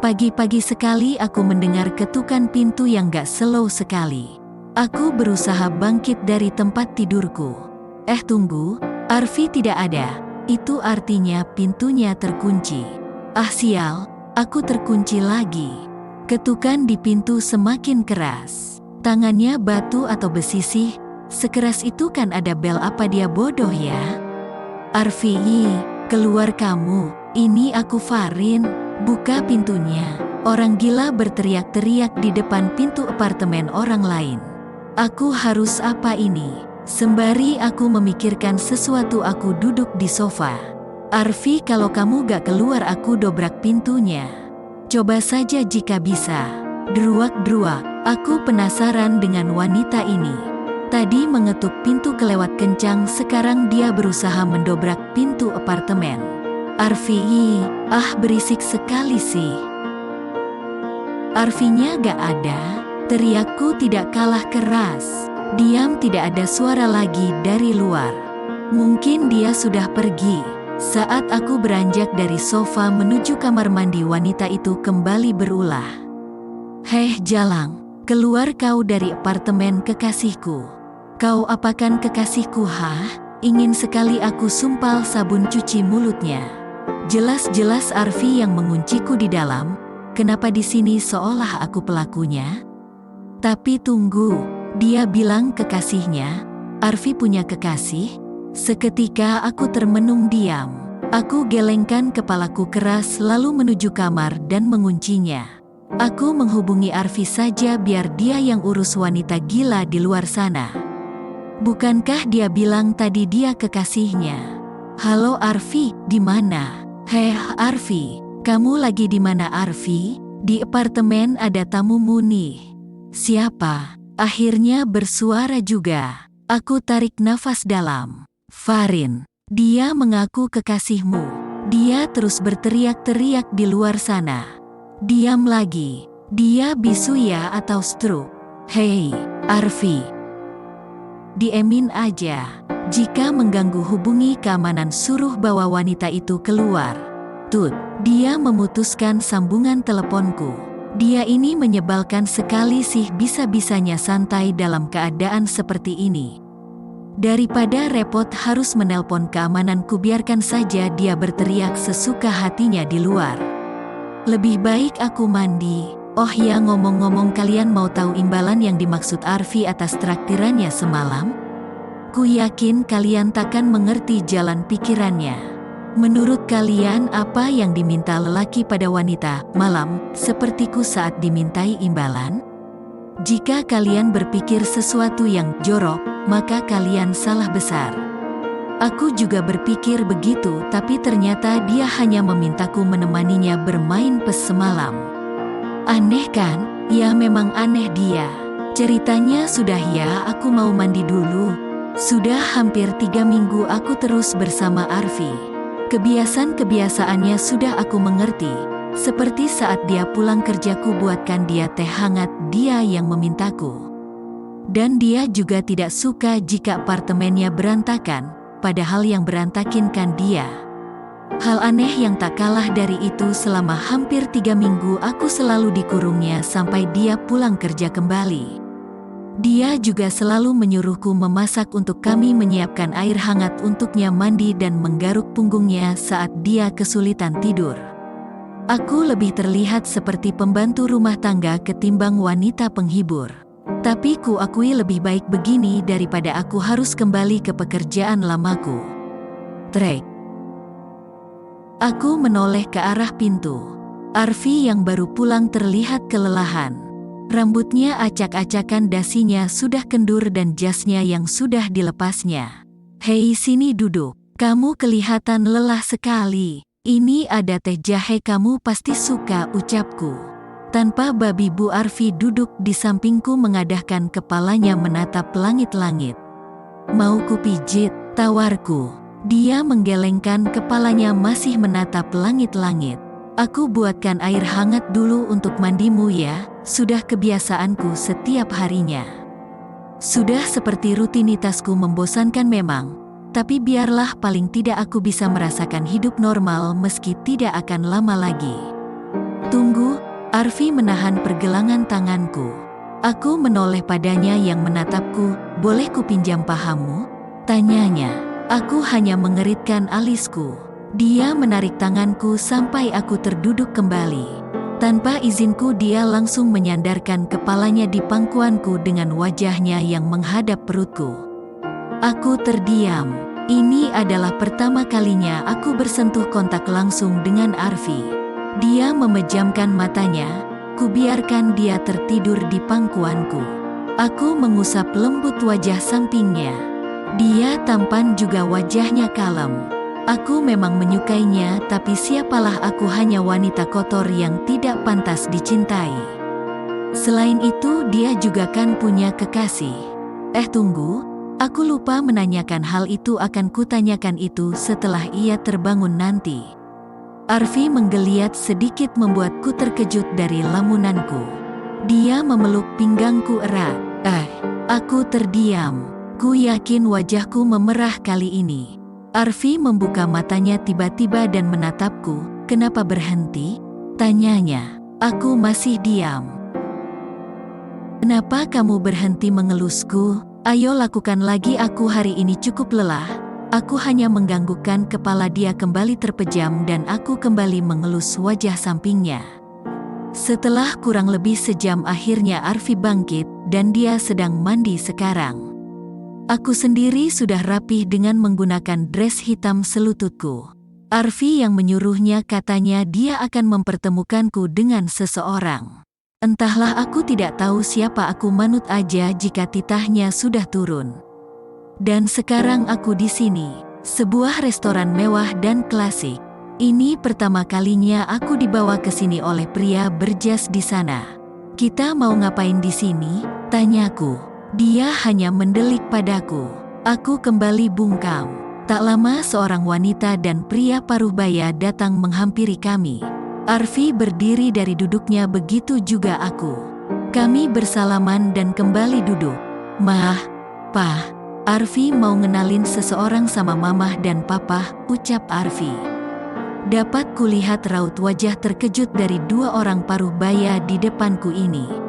Pagi-pagi sekali aku mendengar ketukan pintu yang gak slow sekali. Aku berusaha bangkit dari tempat tidurku. Tunggu, Arfi tidak ada. Itu artinya pintunya terkunci. Ah sial, aku terkunci lagi. Ketukan di pintu semakin keras. Tangannya batu atau besi sih? Sekeras itu kan ada bel, apa dia bodoh ya? Arfi, keluar kamu. Ini aku Farin. Buka pintunya. Orang gila berteriak-teriak di depan pintu apartemen orang lain. Aku harus apa ini? Sembari aku memikirkan sesuatu, aku duduk di sofa. Arfi, kalau kamu gak keluar aku dobrak pintunya. Coba saja jika bisa. Druak-druak. Aku penasaran dengan wanita ini. Tadi mengetuk pintu kelewat kencang, sekarang dia berusaha mendobrak pintu apartemen. Arfi, berisik sekali sih. Arfinya gak ada. Teriakku tidak kalah keras. Diam, tidak ada suara lagi dari luar. Mungkin dia sudah pergi. Saat aku beranjak dari sofa menuju kamar mandi, wanita itu kembali berulah. Hei Jalang, keluar kau dari apartemen kekasihku. Kau apakan kekasihku, Ingin sekali aku sumpal sabun cuci mulutnya. Jelas-jelas Arfi yang mengunciku di dalam. Kenapa di sini seolah aku pelakunya? Tapi tunggu, dia bilang kekasihnya. Arfi punya kekasih? Seketika aku termenung diam. Aku gelengkan kepalaku keras lalu menuju kamar dan menguncinya. Aku menghubungi Arfi saja biar dia yang urus wanita gila di luar sana. Bukankah dia bilang tadi dia kekasihnya? Halo Arfi, di mana? Hei Arfi, kamu lagi di mana Arfi? Di apartemen ada tamumu nih. Siapa? Akhirnya bersuara juga. Aku tarik nafas dalam. Farin, dia mengaku kekasihmu. Dia terus berteriak-teriak di luar sana. Diam lagi. Dia bisu ya atau stroke? Hei, Arfi. Diemin aja. Jika mengganggu hubungi keamanan, suruh bawa wanita itu keluar. Tut, dia memutuskan sambungan teleponku. Dia ini menyebalkan sekali sih, bisa-bisanya santai dalam keadaan seperti ini. Daripada repot harus menelpon keamananku, biarkan saja dia berteriak sesuka hatinya di luar. Lebih baik aku mandi. Oh ya, ngomong-ngomong, kalian mau tahu imbalan yang dimaksud Arfi atas traktirannya semalam? Ku yakin kalian takkan mengerti jalan pikirannya. Menurut kalian apa yang diminta lelaki pada wanita malam sepertiku saat dimintai imbalan? Jika kalian berpikir sesuatu yang jorok, maka kalian salah besar. Aku juga berpikir begitu, tapi ternyata dia hanya memintaku menemaninya bermain pes semalam. Aneh kan? Ya memang aneh dia. Ceritanya sudah ya, aku mau mandi dulu. Sudah hampir 3 minggu aku terus bersama Arfi. Kebiasaan-kebiasaannya sudah aku mengerti. Seperti saat dia pulang kerjaku buatkan dia teh hangat, dia yang memintaku. Dan dia juga tidak suka jika apartemennya berantakan, padahal yang berantakin kan dia. Hal aneh yang tak kalah dari itu, selama hampir 3 minggu aku selalu dikurungnya sampai dia pulang kerja kembali. Dia juga selalu menyuruhku memasak untuk kami, menyiapkan air hangat untuknya mandi dan menggaruk punggungnya saat dia kesulitan tidur. Aku lebih terlihat seperti pembantu rumah tangga ketimbang wanita penghibur. Tapi ku akui lebih baik begini daripada aku harus kembali ke pekerjaan lamaku. Trek. Aku menoleh ke arah pintu. Arfi yang baru pulang terlihat kelelahan. Rambutnya acak-acakan, dasinya sudah kendur dan jasnya yang sudah dilepasnya. Hei, sini duduk. Kamu kelihatan lelah sekali. Ini ada teh jahe, kamu pasti suka, ucapku. Tanpa babi Bu Arfi duduk di sampingku mengadahkan kepalanya menatap langit-langit. Mau kupijit, tawarku. Dia menggelengkan kepalanya masih menatap langit-langit. Aku buatkan air hangat dulu untuk mandimu ya, sudah kebiasaanku setiap harinya. Sudah seperti rutinitasku, membosankan memang, tapi biarlah, paling tidak aku bisa merasakan hidup normal meski tidak akan lama lagi. Tunggu, Arfi menahan pergelangan tanganku. Aku menoleh padanya yang menatapku. Boleh kupinjam pahamu? Tanyanya. Aku hanya mengeritkan alisku. Dia menarik tanganku sampai aku terduduk kembali. Tanpa izinku dia langsung menyandarkan kepalanya di pangkuanku dengan wajahnya yang menghadap perutku. Aku terdiam. Ini adalah pertama kalinya aku bersentuh kontak langsung dengan Arfi. Dia memejamkan matanya, kubiarkan dia tertidur di pangkuanku. Aku mengusap lembut wajah sampingnya. Dia tampan juga wajahnya kalem. Aku memang menyukainya, tapi siapalah aku hanya wanita kotor yang tidak pantas dicintai. Selain itu dia juga kan punya kekasih. Tunggu, aku lupa menanyakan hal itu, akan kutanyakan itu setelah ia terbangun nanti. Arfi menggeliat sedikit membuatku terkejut dari lamunanku. Dia memeluk pinggangku erat. Aku terdiam. Ku yakin wajahku memerah kali ini. Arfi membuka matanya tiba-tiba dan menatapku. Kenapa berhenti? Tanyanya. Aku masih diam. Kenapa kamu berhenti mengelusku? Ayo lakukan lagi, aku hari ini cukup lelah. Aku hanya mengganggukan. Kepala dia kembali terpejam dan aku kembali mengelus wajah sampingnya. Setelah kurang lebih sejam akhirnya Arfi bangkit dan dia sedang mandi sekarang. Aku sendiri sudah rapih dengan menggunakan dress hitam selututku. Arfi yang menyuruhnya, katanya dia akan mempertemukanku dengan seseorang. Entahlah, aku tidak tahu siapa, aku manut aja jika titahnya sudah turun. Dan sekarang aku di sini, sebuah restoran mewah dan klasik. Ini pertama kalinya aku dibawa ke sini oleh pria berjas di sana. Kita mau ngapain di sini? Tanyaku. Dia hanya mendelik padaku. Aku kembali bungkam. Tak lama seorang wanita dan pria paruh baya datang menghampiri kami. Arfi berdiri dari duduknya, begitu juga aku. Kami bersalaman dan kembali duduk. Mah, Pah, Arfi mau ngenalin seseorang sama mamah dan papah, ucap Arfi. Dapat kulihat raut wajah terkejut dari dua orang paruh baya di depanku ini.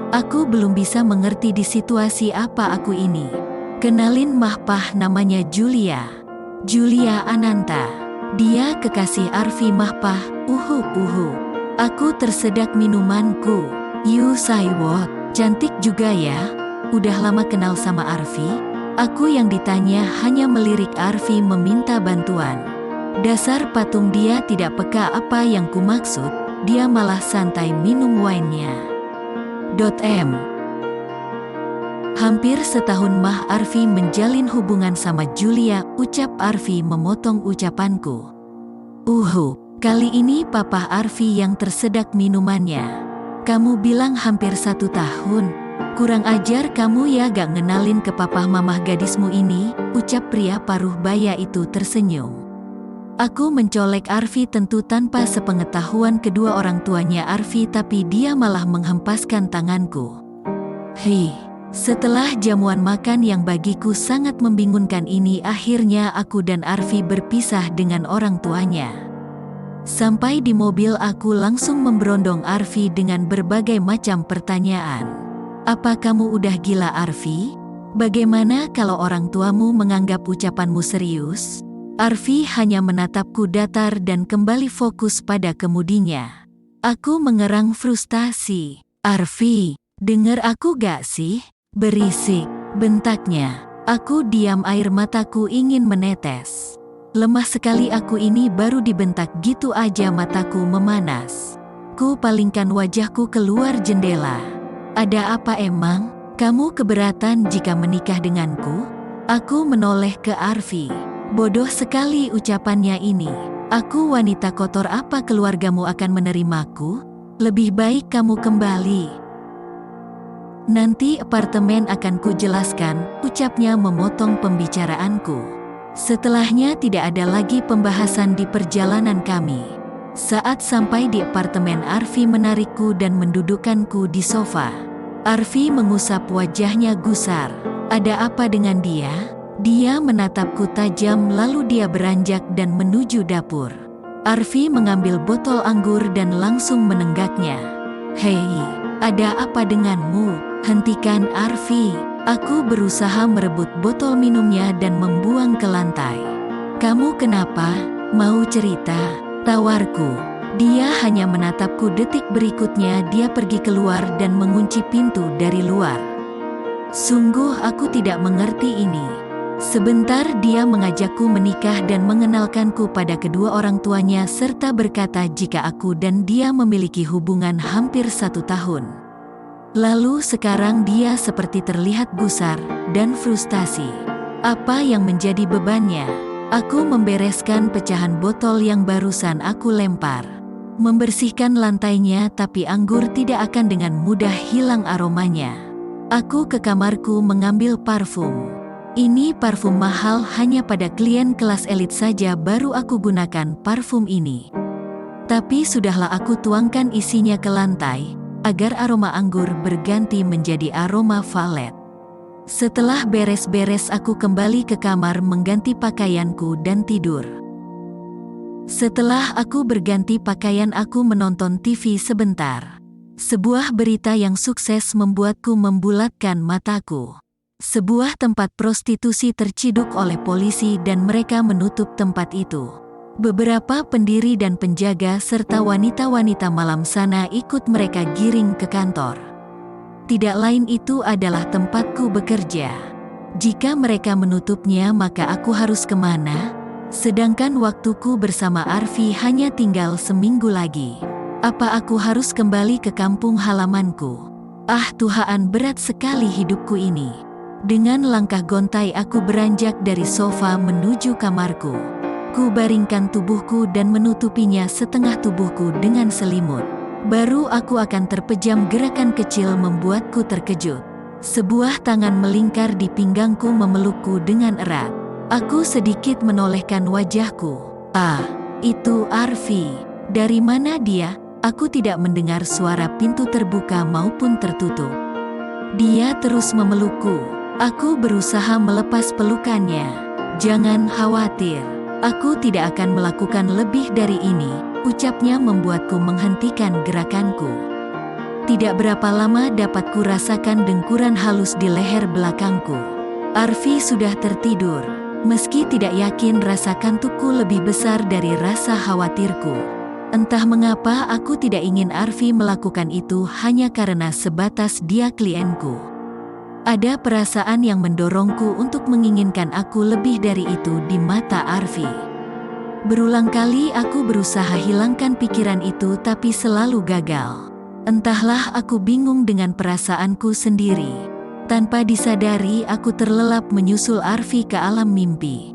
Aku belum bisa mengerti di situasi apa aku ini. Kenalin mah, Pah, namanya Julia. Julia Ananta. Dia kekasih Arfi, mah, Pah. Aku tersedak minumanku. You say what? Cantik juga ya. Udah lama kenal sama Arfi? Aku yang ditanya hanya melirik Arfi meminta bantuan. Dasar patung, dia tidak peka apa yang kumaksud. Dia malah santai minum wine-nya. Hampir setahun mah Arfi menjalin hubungan sama Julia, ucap Arfi memotong ucapanku. Kali ini papa Arfi yang tersedak minumannya. Kamu bilang hampir 1 tahun. Kurang ajar kamu ya, gak ngenalin ke papa mamah gadismu ini, ucap pria paruh baya itu tersenyum. Aku mencolek Arfi tentu tanpa sepengetahuan kedua orang tuanya Arfi, tapi dia malah menghempaskan tanganku. Setelah jamuan makan yang bagiku sangat membingungkan ini, akhirnya aku dan Arfi berpisah dengan orang tuanya. Sampai di mobil aku langsung memberondong Arfi dengan berbagai macam pertanyaan. Apa kamu udah gila, Arfi? Bagaimana kalau orang tuamu menganggap ucapanmu serius? Arfi hanya menatapku datar dan kembali fokus pada kemudinya. Aku mengerang frustasi. Arfi, denger aku gak sih? Berisik, bentaknya. Aku diam, air mataku ingin menetes. Lemah sekali aku ini, baru dibentak gitu aja mataku memanas. Ku palingkan wajahku keluar jendela. Ada apa emang? Kamu keberatan jika menikah denganku? Aku menoleh ke Arfi. Bodoh sekali ucapannya ini. Aku wanita kotor, apa keluargamu akan menerimaku? Lebih baik kamu kembali. Nanti apartemen akan kujelaskan, ucapnya memotong pembicaraanku. Setelahnya tidak ada lagi pembahasan di perjalanan kami. Saat sampai di apartemen, Arfi menarikku dan mendudukkanku di sofa. Arfi mengusap wajahnya gusar. Ada apa dengan dia? Dia menatapku tajam lalu dia beranjak dan menuju dapur. Arfi mengambil botol anggur dan langsung menenggaknya. "Hei, ada apa denganmu? Hentikan Arfi." Aku berusaha merebut botol minumnya dan membuang ke lantai. "Kamu kenapa? Mau cerita?" tawarku. Dia hanya menatapku. Detik berikutnya dia pergi keluar dan mengunci pintu dari luar. Sungguh aku tidak mengerti ini. Sebentar dia mengajakku menikah dan mengenalkanku pada kedua orang tuanya serta berkata jika aku dan dia memiliki hubungan hampir 1 tahun. Lalu sekarang dia seperti terlihat gusar dan frustasi. Apa yang menjadi bebannya? Aku membereskan pecahan botol yang barusan aku lempar. Membersihkan lantainya, tapi anggur tidak akan dengan mudah hilang aromanya. Aku ke kamarku mengambil parfum. Ini parfum mahal, hanya pada klien kelas elit saja baru aku gunakan parfum ini. Tapi sudahlah, aku tuangkan isinya ke lantai agar aroma anggur berganti menjadi aroma valet. Setelah beres-beres aku kembali ke kamar mengganti pakaianku dan tidur. Setelah aku berganti pakaian aku menonton TV sebentar. Sebuah berita yang sukses membuatku membulatkan mataku. Sebuah tempat prostitusi terciduk oleh polisi dan mereka menutup tempat itu. Beberapa pendiri dan penjaga serta wanita-wanita malam sana ikut mereka giring ke kantor. Tidak lain itu adalah tempatku bekerja. Jika mereka menutupnya maka aku harus kemana? Sedangkan waktuku bersama Arfi hanya tinggal seminggu lagi. Apa aku harus kembali ke kampung halamanku? Ah Tuhan, berat sekali hidupku ini. Dengan langkah gontai aku beranjak dari sofa menuju kamarku. Ku baringkan tubuhku dan menutupinya setengah tubuhku dengan selimut. Baru aku akan terpejam. Gerakan kecil membuatku terkejut. Sebuah tangan melingkar di pinggangku memelukku dengan erat. Aku sedikit menolehkan wajahku. Ah, itu Arfi. Dari mana dia? Aku tidak mendengar suara pintu terbuka maupun tertutup. Dia terus memelukku. Aku berusaha melepas pelukannya. "Jangan khawatir. Aku tidak akan melakukan lebih dari ini," ucapnya membuatku menghentikan gerakanku. Tidak berapa lama dapat ku rasakan dengkuran halus di leher belakangku. Arfi sudah tertidur. Meski tidak yakin, rasa kantukku lebih besar dari rasa khawatirku. Entah mengapa aku tidak ingin Arfi melakukan itu hanya karena sebatas dia klienku. Ada perasaan yang mendorongku untuk menginginkan aku lebih dari itu di mata Arfi. Berulang kali aku berusaha hilangkan pikiran itu tapi selalu gagal. Entahlah, aku bingung dengan perasaanku sendiri. Tanpa disadari aku terlelap menyusul Arfi ke alam mimpi.